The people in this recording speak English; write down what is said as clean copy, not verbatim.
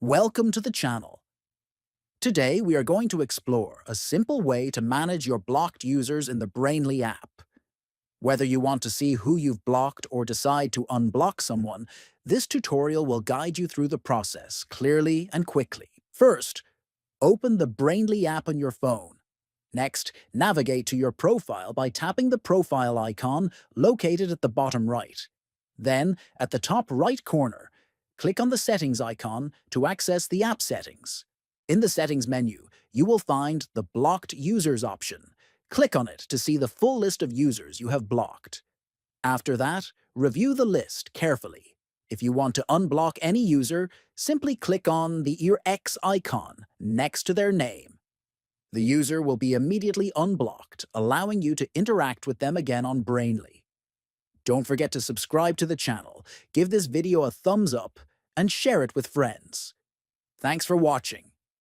Welcome to the channel. Today we are going to explore a simple way to manage your blocked users in the Brainly app. Whether you want to see who you've blocked or decide to unblock someone, this tutorial will guide you through the process clearly and quickly. First, open the Brainly app on your phone. Next, navigate to your profile by tapping the profile icon located at the bottom right. Then, at the top right corner, click on the Settings icon to access the app settings. In the Settings menu, you will find the Blocked Users option. Click on it to see the full list of users you have blocked. After that, review the list carefully. If you want to unblock any user, simply click on the ear X icon next to their name. The user will be immediately unblocked, allowing you to interact with them again on Brainly. Don't forget to subscribe to the channel, give this video a thumbs up, and share it with friends. Thanks for watching.